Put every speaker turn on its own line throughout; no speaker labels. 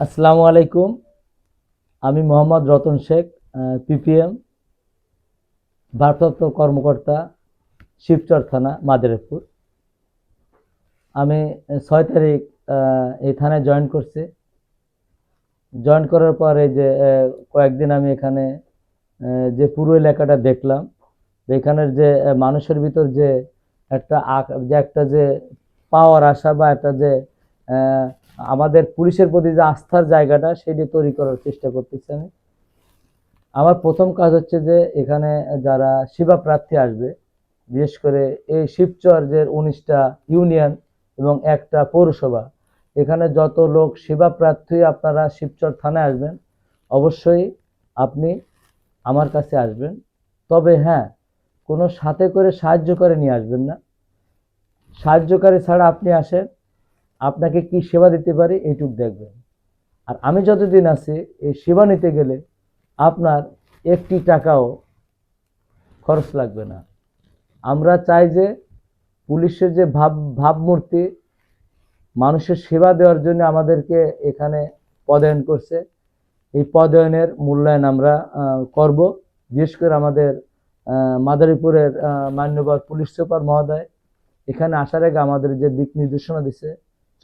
আসসালামু আলাইকুম। আমি মোহাম্মদ রতন শেখ, পিপিএম ভারপ্রাপ্ত কর্মকর্তা, শিবচর থানা, মাদারীপুর। আমি 6 তারিখ এই থানায় জয়েন করছি। জয়েন করার পর এই যে কয়েকদিন আমি এখানে যে পুরো এলাকাটা দেখলাম, এখানের যে মানুষের ভিতর যে একটা যে পাওয়ার আশা বা একটা যে আহ, আমাদের পুলিশের প্রতি যে আস্থার জায়গাটা সেটি তৈরি করার চেষ্টা করতেছি আমি। আমার প্রথম কাজ হচ্ছে যে এখানে যারা সেবা প্রার্থী আসবে, বিশেষ করে এই শিবচর যে 19টা ইউনিয়ন এবং একটা পৌরসভা, এখানে যত লোক সেবা প্রার্থী আপনারা শিবচর থানায় আসবেন, অবশ্যই আপনি আমার কাছে আসবেন। তবে হ্যাঁ, কোনো সাথে করে সাহায্য করে নিয়ে আসবেন না। সাহায্যকারী ছাড়া আপনি আসেন, আপনাকে কি সেবা দিতে পারি এইটুকু দেখবেন। আর আমি যতদিন আছি এই সেবা নিতে গেলে আপনার একটি টাকাও খরচ লাগবে না। আমরা চাই যে পুলিশের যে ভাবমূর্তি, মানুষের সেবা দেওয়ার জন্য আমাদেরকে এখানে পদায়ন করছে, এই পদায়নের মূল্যায়ন আমরা করব। বিশেষ করে আমাদের মাদারীপুরের মাননীয় পুলিশ সুপার মহোদয় এখানে আসার আগে আমাদের যে দিক নির্দেশনা দিছে,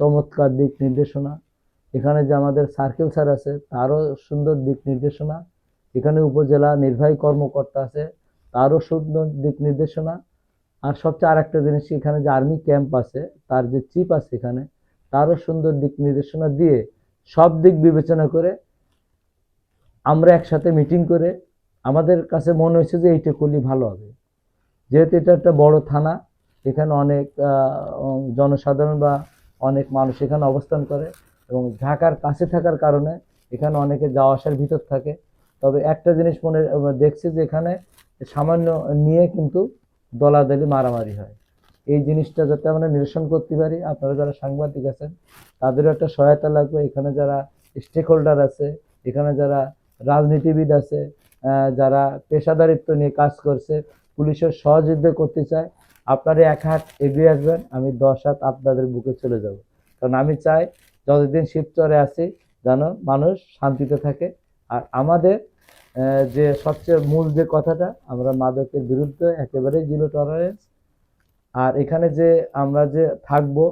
চমৎকার দিক নির্দেশনা। এখানে যে আমাদের সার্কেল স্যার আছে তারও সুন্দর দিক নির্দেশনা। এখানে উপজেলা নির্বাহী কর্মকর্তা আছে, তারও সুন্দর দিক নির্দেশনা। আর সবচেয়ে আরেকটা জিনিস, এখানে যে আর্মি ক্যাম্প আছে তার যে চিফ আছে এখানে, তারও সুন্দর দিক নির্দেশনা দিয়ে সব দিক বিবেচনা করে আমরা একসাথে মিটিং করে আমাদের কাছে মনে হয়েছে যে এইটা করলে ভালো হবে। যেহেতু এটা একটা বড় থানা, এখানে অনেক জনসাধারণ বা অনেক মানুষ এখানে অবস্থান করে এবং ঢাকার কাছে থাকার কারণে এখানে অনেকে যাওয়া আসার ভিতর থাকে। তবে একটা জিনিস মনে দেখছি যে এখানে সামান্য নিয়ে কিন্তু দলাদলি মারামারি হয়। এই জিনিসটা যাতে আমরা নিরসন করতে পারি, আপনারা যারা সাংবাদিক আছেন তাদেরও একটা সহায়তা লাগবে। এখানে যারা স্টেক হোল্ডার আছে, এখানে যারা রাজনীতিবিদ আছে, যারা পেশাদারিত্ব নিয়ে কাজ করছে, পুলিশের সহযোগিতা করতে চায়, আপনারা এক হাত এগিয়ে আসবেন, আমি 10 হাত আপনাদের বুকে চলে যাব। কারণ আমি চাই যতদিন শিবচরে আছি যেন মানুষ শান্তিতে থাকে। আর আমাদের যে সবচেয়ে মূল যে কথাটা, আমরা মাদকের বিরুদ্ধে একেবারে জিরো টলারেন্স। আর এখানে যে আমরা যে থাকবো,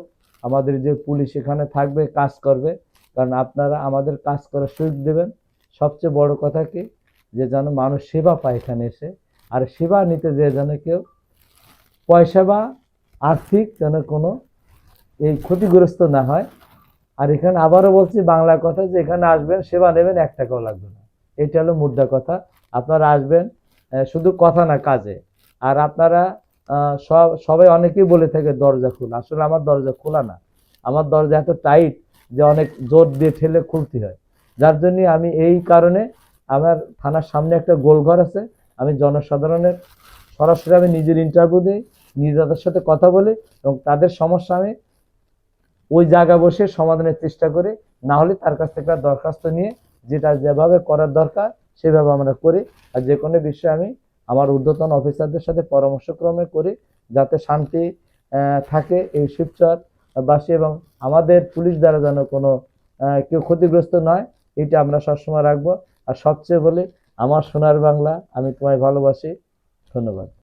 আমাদের যে পুলিশ এখানে থাকবে, কাজ করবে, কারণ আপনারা আমাদের কাজ করার সুযোগ দেবেন। সবচেয়ে বড় কথা কি, যে যেন মানুষ সেবা পায় এখানে এসে। আর সেবা নিতে যে যেন কেউ পয়সা বা আর্থিক যেন কোনো এই ক্ষতিগ্রস্ত না হয়। আর এখানে আবারও বলছি বাংলা কথা, যে এখানে আসবেন সেবা নেবেন, 1 টাকাও লাগবে না। এটা হলো মুদ্রা কথা। আপনারা আসবেন, শুধু কথা না কাজে। আর আপনারা সবাই অনেকেই বলে থাকে দরজা খোলা, আসলে আমার দরজা খোলা না। আমার দরজা এত টাইট যে অনেক জোর দিয়ে ঠেলে খুলতে হয়। যার জন্য আমি এই কারণে আমার থানার সামনে একটা গোলঘর আছে, আমি জনসাধারণের সরাসরি আমি নিজের ইন্টারভিউ দিই, নিজেদের সাথে কথা বলি এবং তাদের সমস্যা আমি ওই জায়গা বসে সমাধানের চেষ্টা করি। না হলে তার কাছ থেকে দরখাস্ত নিয়ে যেটা যেভাবে করার দরকার সেভাবে আমরা করি। আর যে কোনো বিষয়ে আমি আমার ঊর্ধ্বতন অফিসারদের সাথে পরামর্শক্রমে করি, যাতে শান্তি থাকে এই শিবচরবাসী এবং আমাদের পুলিশ দ্বারা যেন কোনো কেউ ক্ষতিগ্রস্ত নয়, এটা আমরা সবসময় রাখবো। আর সবচেয়ে বলি, আমার সোনার বাংলা, আমি তোমায় ভালোবাসি। ধন্যবাদ।